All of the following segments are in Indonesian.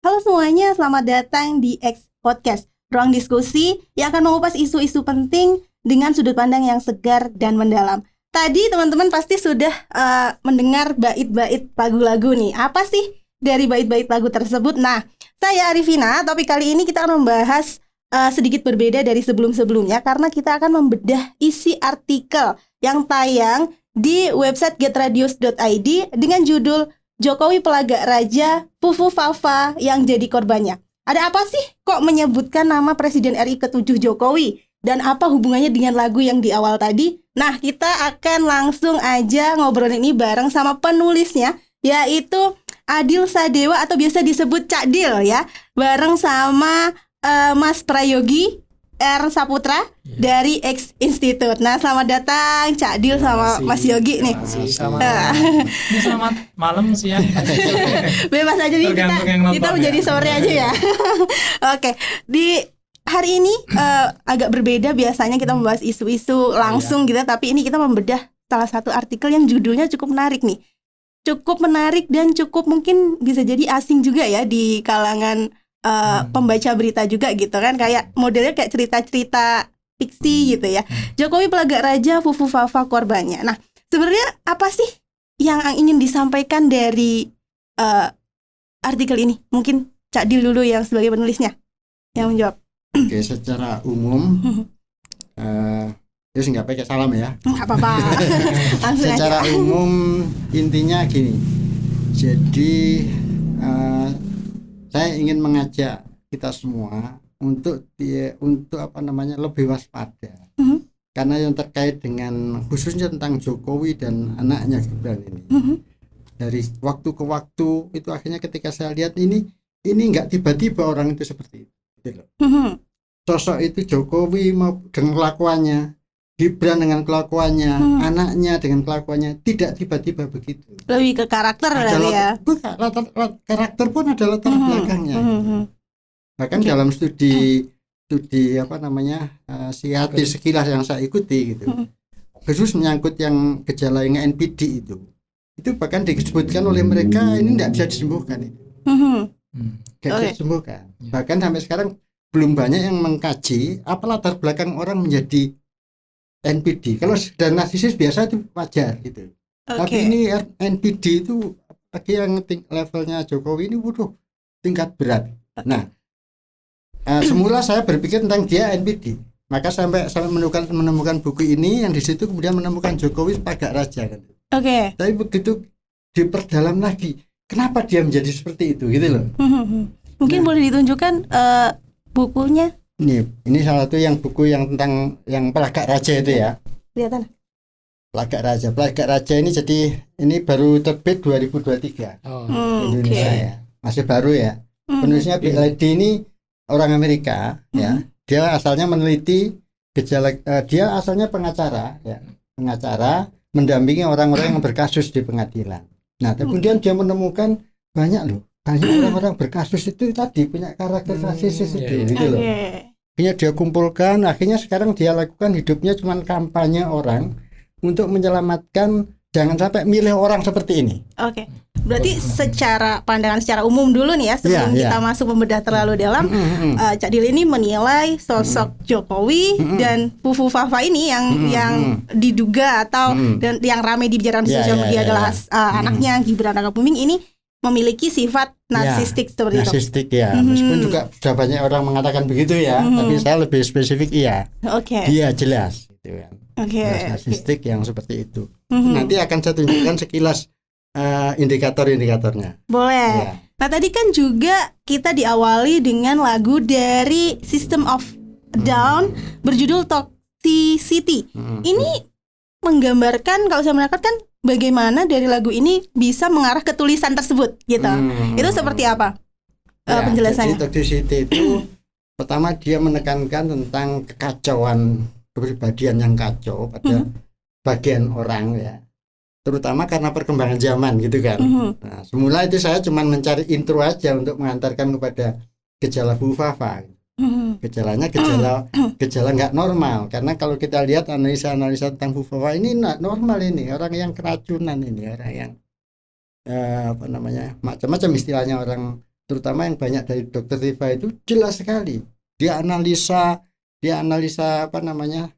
Halo semuanya, selamat datang di X Podcast, ruang diskusi yang akan mengupas isu-isu penting dengan sudut pandang yang segar dan mendalam. Tadi teman-teman pasti sudah mendengar bait-bait lagu-lagu nih. Apa sih dari bait-bait lagu tersebut? Nah, saya Arifina, topik kali ini kita akan membahas sedikit berbeda dari sebelum-sebelumnya karena kita akan membedah isi artikel yang tayang di website getradius.id dengan judul Jokowi pelagak raja, Fufu Fafa yang jadi korbannya. Ada apa sih kok menyebutkan nama Presiden RI ke-7 Jokowi? Dan apa hubungannya dengan lagu yang di awal tadi? Nah, kita akan langsung aja ngobrol ini bareng sama penulisnya, yaitu Adil Sadewa atau biasa disebut Cak Dil ya. Bareng sama Mas Prayogi R. Saputra dari X Institute. Nah, selamat datang Cak Dil sama Mas Yogi nih. Selamat malam, siang. Bebas aja nih, kita menjadi sore aja ya. Oke, di hari ini agak berbeda. Biasanya kita membahas isu-isu langsung gitu, tapi ini kita membedah salah satu artikel yang judulnya cukup menarik nih. Cukup menarik dan cukup mungkin bisa jadi asing juga ya di kalangan pembaca berita juga gitu kan, kayak modelnya kayak cerita-cerita fiksi gitu ya. Jokowi pelagak raja, Fufu Fafa korbannya. Nah, sebenarnya apa sih yang ingin disampaikan dari artikel ini? Mungkin Cak Dil dulu yang sebagai penulisnya yang menjawab. Oke, secara umum terus nggak pakai salam ya. Nggak apa-apa. Secara umum intinya gini. Jadi saya ingin mengajak kita semua untuk lebih waspada. Karena yang terkait dengan khususnya tentang Jokowi dan anaknya Gibran ini. Dari waktu ke waktu itu akhirnya ketika saya lihat ini nggak tiba-tiba orang itu seperti itu. Gitu loh. Sosok itu Jokowi mau dengan kelakuannya, Gibran dengan kelakuannya, anaknya dengan kelakuannya tidak tiba-tiba begitu. Lebih ke karakter ya. Karakter pun ada latar belakangnya. Bahkan dalam studi psikiatri sekilas yang saya ikuti gitu. Khusus menyangkut yang gejala yang NPD itu bahkan disebutkan oleh mereka ini tidak bisa disembuhkan itu. Tidak bisa disembuhkan. Bahkan sampai sekarang belum banyak yang mengkaji apa latar belakang orang menjadi NPD. Kalau sudah narsisis biasa itu wajar gitu. Tapi ini NPD itu lagi yang levelnya Jokowi ini tingkat berat. Nah, semula saya berpikir tentang dia NPD. Maka sampai menemukan buku ini yang di situ kemudian menemukan Jokowi pelagak raja kan. Tapi begitu diperdalam lagi, kenapa dia menjadi seperti itu gitu loh. Mungkin boleh ditunjukkan bukunya. Ini salah satu yang buku yang tentang yang pelagak raja itu ya. Kelihatan. Pelagak raja ini jadi ini baru terbit 2023 Indonesia ya. Masih baru ya. Penulisnya Bill Lady ini orang Amerika ya. Dia asalnya meneliti gejala dia asalnya pengacara ya. Pengacara mendampingi orang-orang yang berkasus di pengadilan. Nah, kemudian dia menemukan banyak orang-orang berkasus itu tadi punya karakter narsisis itu gitu loh. Akhirnya dia kumpulkan, akhirnya sekarang dia lakukan hidupnya cuma kampanye orang untuk menyelamatkan jangan sampai milih orang seperti ini. Berarti secara pandangan secara umum dulu nih ya sebelum kita masuk membedah terlalu dalam, Cak Dil ini menilai sosok Jokowi dan Fufu Fafa ini yang diduga atau dan yang ramai dibicarakan di sosial media adalah anaknya Gibran Rakabuming ini memiliki sifat narsistik seperti itu. Narsistik ya, meskipun juga sudah banyak orang mengatakan begitu ya, tapi saya lebih spesifik iya. Dia jelas gitu kan. Narsistik yang seperti itu. Nanti akan saya tunjukkan sekilas indikator-indikatornya. Boleh. Nah, tadi kan juga kita diawali dengan lagu dari System of a Down berjudul Toxicity. Ini menggambarkan, kalau saya menangkap kan bagaimana dari lagu ini bisa mengarah ke tulisan tersebut gitu. Itu seperti apa penjelasannya? Jadi Toxicity itu pertama dia menekankan tentang kekacauan kepribadian yang kacau pada bagian orang ya. Terutama karena perkembangan zaman gitu kan. Nah, semula itu saya cuma mencari intro aja untuk mengantarkan kepada gejala Fufu Fafa. Gejalanya gejala nggak normal, karena kalau kita lihat analisa tentang Fufu Fafa ini nggak normal, ini orang yang keracunan, ini orang yang macam-macam istilahnya orang terutama yang banyak dari Dr. Tifa itu jelas sekali. Dia analisa apa namanya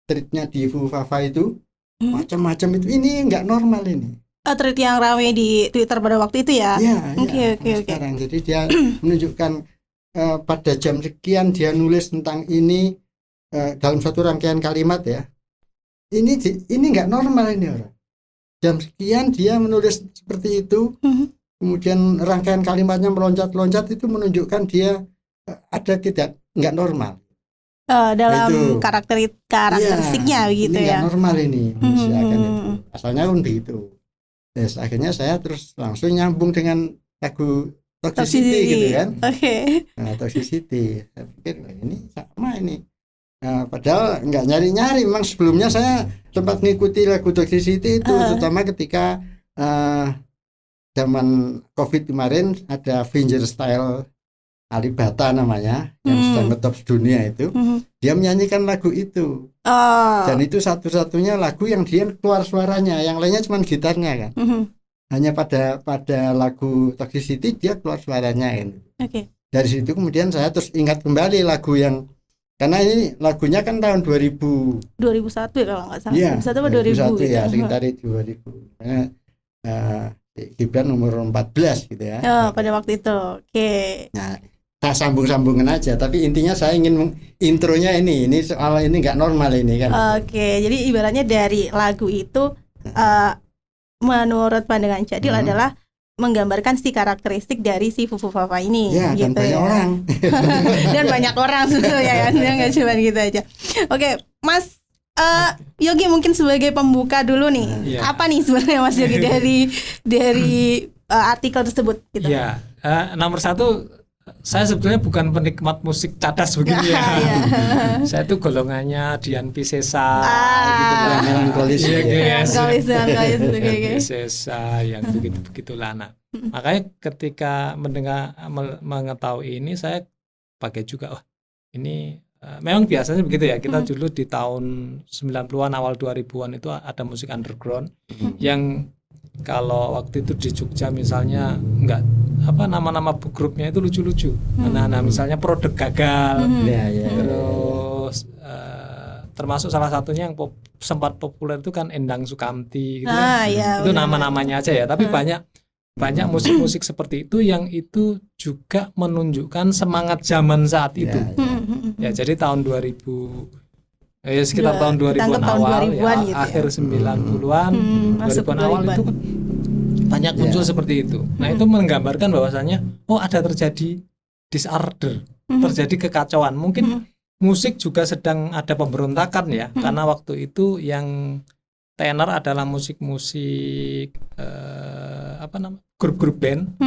treatnya di Fufafa itu macam-macam itu. Ini nggak normal ini. Tweet yang ramai di Twitter pada waktu itu ya. Oke. Sekarang jadi dia menunjukkan pada jam sekian dia nulis tentang ini dalam satu rangkaian kalimat ya. Ini nggak normal ini orang. Jam sekian dia menulis seperti itu. Kemudian rangkaian kalimatnya meloncat-loncat, itu menunjukkan dia ada nggak normal. Dalam itu. karakteristiknya begitu ini ya. Nggak normal ini manusia kan itu. Asalnya pun begitu. Terus akhirnya saya terus langsung nyambung dengan lagu Toxicity gitu kan. Nah, Toxicity. Saya pikir ini sama ini. Nah, padahal nggak nyari-nyari. Memang sebelumnya saya sempat ngikuti lagu Toxicity itu, terutama ketika zaman COVID kemarin ada fingerstyle Alibata namanya yang sedang ngetop dunia itu. Dia menyanyikan lagu itu. Dan itu satu-satunya lagu yang dia keluar suaranya, yang lainnya cuma gitarnya kan. Hanya pada lagu Toxicity dia keluar suaranya kan. Dari situ kemudian saya terus ingat kembali lagu yang, karena ini lagunya kan tahun 2001 ya kalau nggak salah. Iya, 2001 ya, sekitar 2000. Gibran umur 14 gitu ya. Pada waktu itu. Nah, tak sambung-sambungan aja, tapi intinya saya ingin intronya ini soal ini nggak normal ini kan. Jadi ibaratnya dari lagu itu menurut pandangan Cak Dil adalah menggambarkan si karakteristik dari si Fufafa ini ya, gitu dan banyak orang. Dan banyak orang sebenarnya kan, nggak cuma gitu aja. Mas Yogi mungkin sebagai pembuka dulu nih. Apa nih sebenarnya Mas Yogi dari artikel tersebut gitu. Nomor satu, saya sebetulnya bukan penikmat musik cadas begini ya. Saya itu golongannya Dian Piscesa gitu lah, melankolis Piscesa yang begitulah. Nah, makanya ketika mengetahui ini saya pakai juga, ini memang biasanya begitu ya. Kita dulu di tahun 90-an awal 2000-an itu ada musik underground yang kalau waktu itu di Jogja misalnya nama-nama grupnya itu lucu-lucu. Nah misalnya Produk Gagal. Terus termasuk salah satunya yang sempat populer itu kan Endang Sukamti gitu itu nama-namanya aja ya, tapi banyak musik-musik seperti itu yang itu juga menunjukkan semangat zaman saat itu. Jadi tahun 2000 sekitar tahun 2000-an awal ya, akhir 90-an 2000-an awal itu kan banyak muncul seperti itu. Nah, itu menggambarkan bahwasannya ada terjadi disorder, terjadi kekacauan. Mungkin musik juga sedang ada pemberontakan ya, karena waktu itu yang tenor adalah musik-musik grup-grup band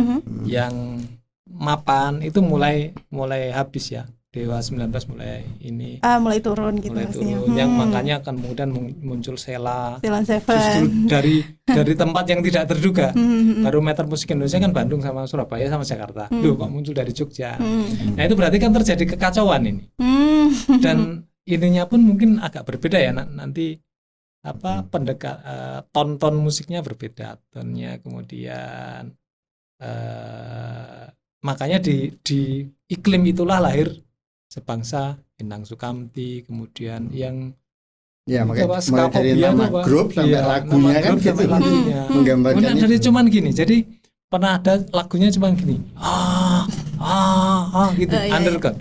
yang mapan itu mulai habis ya. Dewa 19 mulai turun gitu. Yang makanya akan kemudian muncul Sheila Seven. Justru dari tempat yang tidak terduga. Barometer musik Indonesia kan Bandung sama Surabaya sama Jakarta. Loh, kok muncul dari Jogja. Nah, itu berarti kan terjadi kekacauan ini. Dan ininya pun mungkin agak berbeda ya nanti ton musiknya berbeda, tonnya kemudian makanya di iklim itulah lahir Sebangsa, Endang Sukamti, kemudian yang mulai dari nama grup sampai lagunya kan gitu, menggambarkan dari cuman gini. Jadi pernah ada lagunya cuman gini, gitu, underground.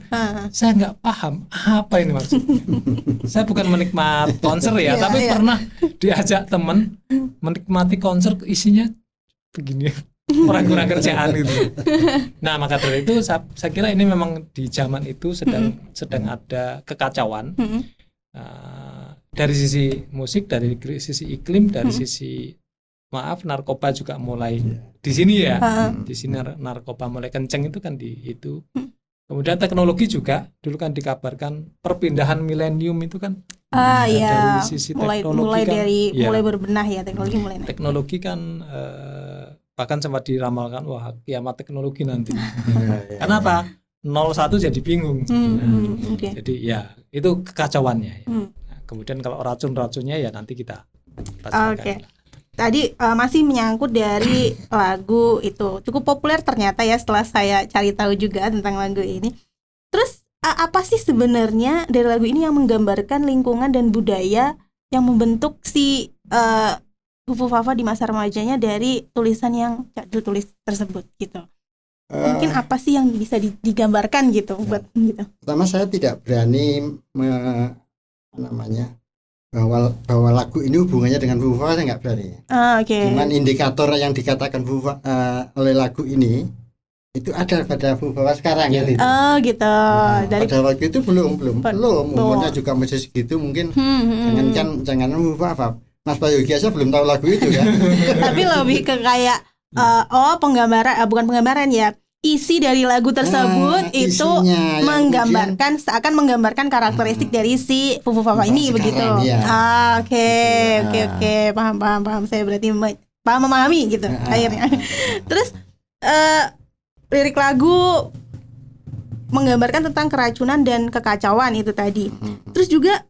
Saya nggak paham apa ini maksudnya. Saya bukan menikmat konser ya, tapi pernah diajak teman menikmati konser isinya begini. Kurang kerjaan gitu. Nah, maka dari itu saya kira ini memang di zaman itu sedang ada kekacauan dari sisi musik, dari sisi iklim, dari sisi narkoba juga mulai di sini ya. Di sini narkoba mulai kenceng itu kan di itu. Kemudian teknologi juga dulu kan dikabarkan perpindahan milenium itu kan dari sisi teknologi mulai berbenah ya, teknologi kan bahkan sempat diramalkan kiamat teknologi nanti. Kenapa? 01 jadi bingung. Jadi ya itu kekacauannya ya. Nah, kemudian kalau racun-racunnya ya nanti kita bacakan. tadi masih menyangkut dari lagu itu cukup populer ternyata ya setelah saya cari tahu juga tentang lagu ini. Terus apa sih sebenarnya dari lagu ini yang menggambarkan lingkungan dan budaya yang membentuk si Fufufafa di masa remajanya dari tulisan yang Cak Dul tulis tersebut gitu? Mungkin apa sih yang bisa digambarkan gitu buat gitu? Pertama saya tidak berani bahwa lagu ini hubungannya dengan Fufufafa, saya nggak berani. Okay. Cuman indikator yang dikatakan oleh lagu ini itu ada pada Fufufafa sekarang ya. Gitu. Nah, pada waktu itu belum umurnya juga masih segitu mungkin. Jangan Fufufafa. Mas Bayogi aja belum tahu lagu itu kan. Tapi lebih ke kayak penggambaran, bukan penggambaran ya, isi dari lagu tersebut itu menggambarkan seakan menggambarkan karakteristik dari si Fufufafa ini begitu. Ya. Oke, paham. Saya berarti memahami gitu akhirnya. Terus lirik lagu menggambarkan tentang keracunan dan kekacauan itu tadi. Terus juga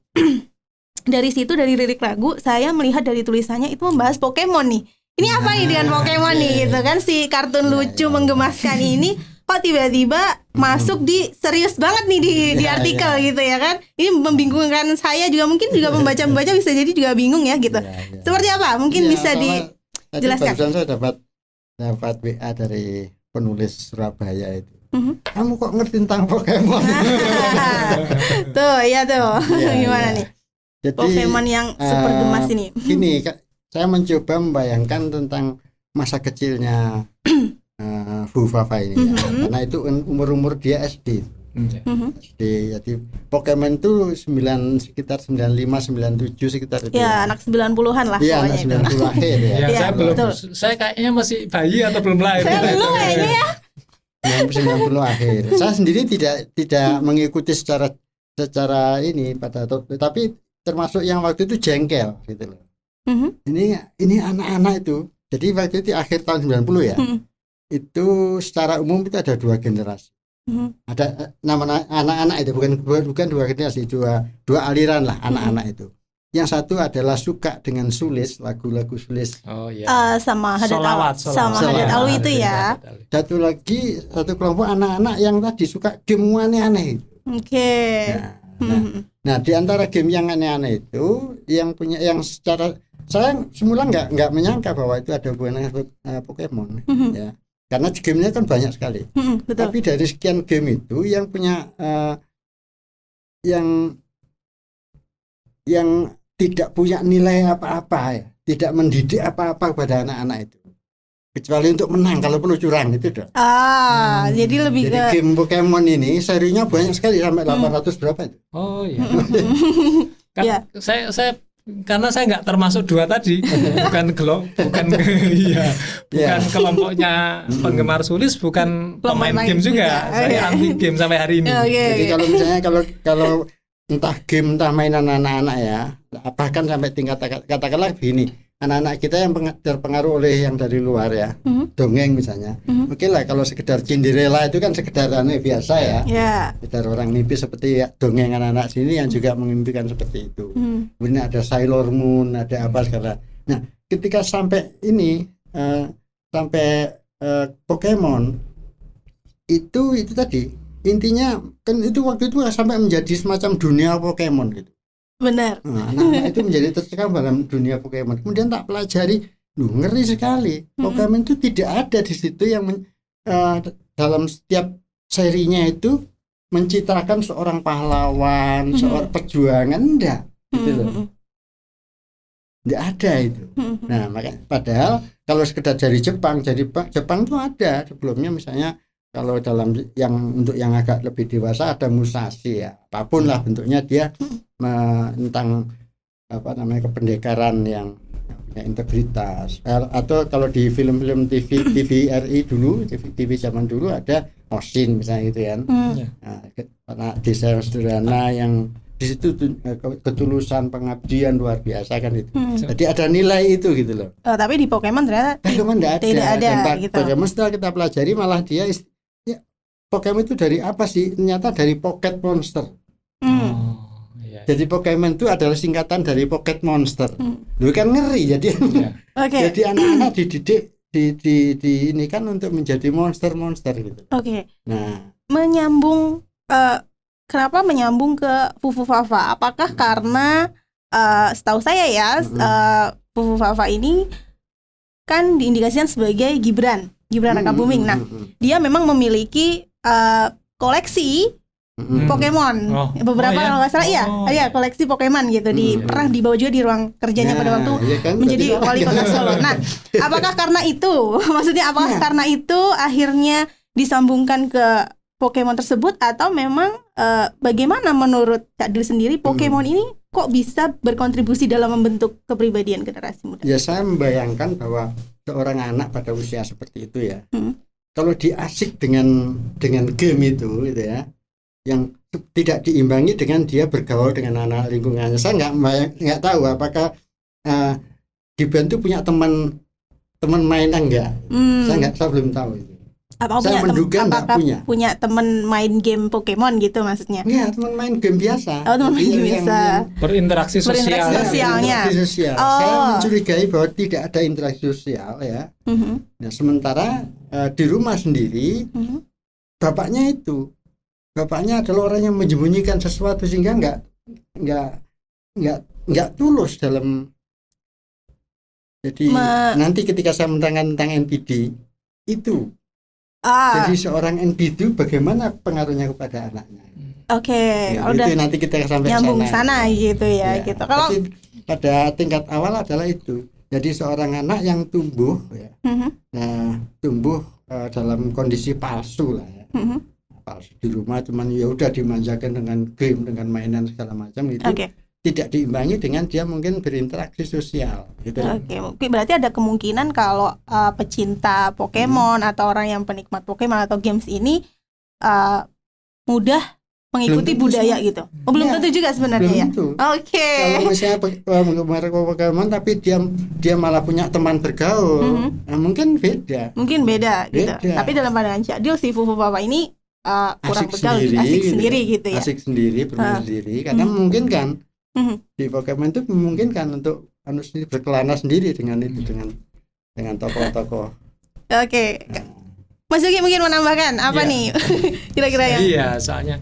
dari situ, dari lirik lagu, saya melihat dari tulisannya itu membahas Pokemon nih. Ini apa nih dengan Pokemon nih gitu kan, si kartun lucu menggemaskan ini kok tiba-tiba masuk di serius banget nih di artikel gitu ya kan. Ini membingungkan saya juga, mungkin juga membaca bisa jadi juga bingung ya gitu. Seperti apa? Mungkin bisa dijelaskan. Barusan saya dapat WA dari penulis Surabaya itu. Kamu kok ngerti tentang Pokemon? Tuh, gimana nih? Jadi, Pokemon yang super gemas ini. Gini, saya mencoba membayangkan tentang masa kecilnya Fufufafa ini ya. Karena itu umur dia SD. SD. Jadi Pokemon itu sekitar 95, 97 sekitar itu. Ya, anak 90-an lah. Iya, anak 90 akhir ya. Saya belum. Saya kayaknya masih bayi atau belum lahir. Saya belum kayaknya ya. 90 akhir. Saya sendiri tidak mengikuti secara ini tapi termasuk yang waktu itu jengkel gitu loh. Ini anak-anak itu. Jadi waktu itu akhir tahun 90 ya. Itu secara umum itu ada dua generasi. Ada nama anak-anak itu bukan dua generasi, dua aliran lah anak-anak itu. Yang satu adalah suka dengan Sulis, lagu-lagu Sulis. Oh iya. Sama Hadat Alwi itu ya. Satu kelompok anak-anak yang tadi suka game aneh-aneh. Oke. Nah, di antara game yang aneh-aneh itu yang secara saya semula nggak menyangka bahwa itu ada hubungannya dengan Pokemon ya. Karena gamenya kan banyak sekali. Betul. Tapi dari sekian game itu yang punya yang tidak punya nilai apa-apa ya, tidak mendidik apa-apa kepada anak-anak itu. Kecuali untuk menang, kalau perlu curang itu dong. Jadi lebih ke game Pokemon ini serinya banyak sekali sampai 800 berapa itu. Oh iya. Saya karena saya nggak termasuk dua tadi, bukan kelompoknya penggemar Sulis, bukan pemain game juga. Saya anti game sampai hari ini. Jadi kalau misalnya kalau entah game entah mainan anak-anak ya, bahkan sampai tingkat katakanlah begini, anak-anak kita yang terpengaruh oleh yang dari luar ya, dongeng misalnya. Oke lah, kalau sekedar Cinderella itu kan sekedar biasa ya. Sekedar orang mimpi seperti dongeng anak-anak sini yang juga memimpikan seperti itu. Kemudian ada Sailor Moon, ada apa segala. Nah, ketika sampai ini Pokemon itu tadi intinya kan itu waktu itu sampai menjadi semacam dunia Pokemon gitu. Benar. Anak-anak itu menjadi tercekam dalam dunia Pokemon. Kemudian tak pelajari, ngeri sekali. Pokemon itu tidak ada di situ yang dalam setiap serinya itu mencitrakan seorang pahlawan, seorang perjuangan, enggak, gitu loh. Enggak ada itu. Nah, makanya padahal kalau sekedar dari Jepang itu ada sebelumnya, misalnya kalau dalam untuk yang agak lebih dewasa ada Musashi ya, apapun lah bentuknya dia tentang kependekaran yang punya integritas. Atau kalau di film-film TVRI dulu, TV zaman dulu ada Oshin misalnya gitu kan. Karena desa yang sederhana yang di situ ketulusan pengabdian luar biasa kan itu. Jadi ada nilai itu gitu loh. Tapi di Pokemon ternyata tidak ada gitu. Pokemon setelah kita pelajari malah dia Pokemon itu dari apa sih? Ternyata dari Pocket Monster. Jadi Pokemon itu adalah singkatan dari Pocket Monster. Lu kan ngeri jadi. Oke. Jadi anak-anak dididik di ini kan untuk menjadi monster-monster gitu. Oke. Nah, Menyambung kenapa menyambung ke Fufu Fafa? Apakah karena setahu saya ya Fufu Fafa ini kan diindikasikan sebagai Gibran Raka Buming. Nah, dia memang memiliki koleksi Pokemon. Beberapa kalau nggak salah iya koleksi Pokemon gitu pernah dibawa juga di ruang kerjanya pada waktu kan, menjadi wali kota Solo. Nah, apakah karena itu? Maksudnya apakah karena itu akhirnya disambungkan ke Pokemon tersebut atau memang bagaimana menurut Cak Dil sendiri Pokemon ini kok bisa berkontribusi dalam membentuk kepribadian generasi muda? Ya saya membayangkan bahwa seorang anak pada usia seperti itu ya, kalau diasik dengan game itu gitu ya, yang tidak diimbangi dengan dia bergaul dengan anak lingkungannya. Saya nggak tahu apakah Gibran itu punya teman main enggak. Saya belum tahu itu. Saya menduga nggak punya teman main game Pokemon gitu maksudnya? Iya, teman main game biasa. Teman main game biasa. Berinteraksi sosialnya. Saya mencurigai bahwa tidak ada interaksi sosial ya. Nah, sementara di rumah sendiri bapaknya adalah orang yang menyembunyikan sesuatu sehingga nggak tulus dalam. Jadi nanti ketika saya menerangkan tentang NPD itu. Jadi seorang NPD bagaimana pengaruhnya kepada anaknya? Oke, itu nanti kita sampai nyambung sana gitu ya. Gitu. Kalau pada tingkat awal adalah itu. Jadi seorang anak yang tumbuh ya, tumbuh dalam kondisi palsu lah ya. Palsu di rumah cuman ya udah dimanjakan dengan game, dengan mainan segala macam itu. Tidak diimbangi dengan dia mungkin berinteraksi sosial gitu. Oke, berarti ada kemungkinan kalau pecinta Pokemon atau orang yang penikmat Pokemon atau games ini mudah mengikuti budaya gitu. Belum tentu juga sebenarnya ya. Oke. Kalau misalnya penggemar Pokemon tapi dia malah punya teman bergaul, mungkin beda. Gitu. Tapi dalam pandangan Cak Dil si Fufu Fafa ini kurang bergaul, asik sendiri gitu ya. Asik sendiri, bermain sendiri karena mungkin kan di Pokemon itu memungkinkan untuk berkelana sendiri dengan tokoh-tokoh. Oke. Mas Yogi mungkin menambahkan apa nih kira-kira ya? Iya, soalnya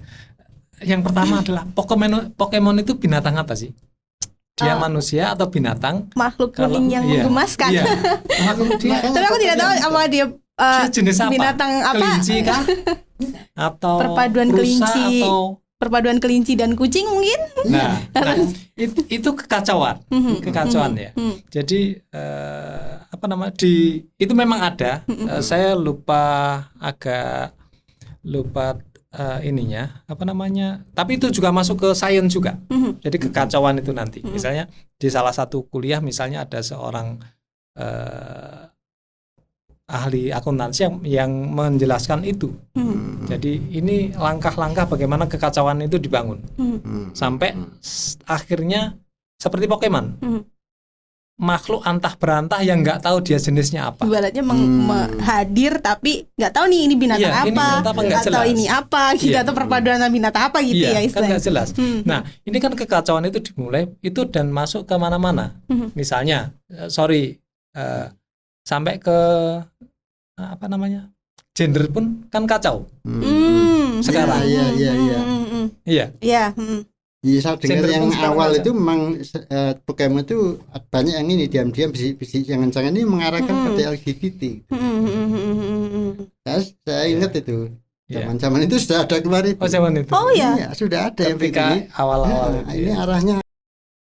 yang pertama adalah Pokemon itu binatang apa sih? Dia manusia atau binatang? Makhluk kuning yang menggemaskan. Tapi aku tidak tahu apa dia jenis apa? Binatang apa? Kelinci kah? Atau perpaduan rusa kelinci atau perpaduan kelinci dan kucing mungkin. Nah itu kekacauan ya. Jadi itu memang ada. Saya agak lupa ininya tapi itu juga masuk ke sains juga. Jadi kekacauan itu nanti misalnya di salah satu kuliah misalnya ada seorang ahli akuntansi yang menjelaskan itu. Jadi ini langkah-langkah bagaimana kekacauan itu dibangun sampai akhirnya seperti Pokemon, makhluk antah berantah yang nggak tahu dia jenisnya apa. Ibaratnya hadir tapi nggak tahu nih ini binatang apa atau ini apa gitu atau perpaduan binatang apa gitu ya istilahnya. Kan nggak jelas. Nah ini kan kekacauan itu dimulai itu dan masuk ke mana-mana. Misalnya sampai ke gender pun kan kacau sekarang. Iya. Saya dengar yang awal itu memang Pokemon itu banyak yang ini diam-diam bisik jangan-jangan ini mengarahkan pada LGBT. Saya ingat itu. Zaman itu sudah ada keluar itu. Zaman itu. Oh ya. Sudah ada yang ketika awal-awal ini arahnya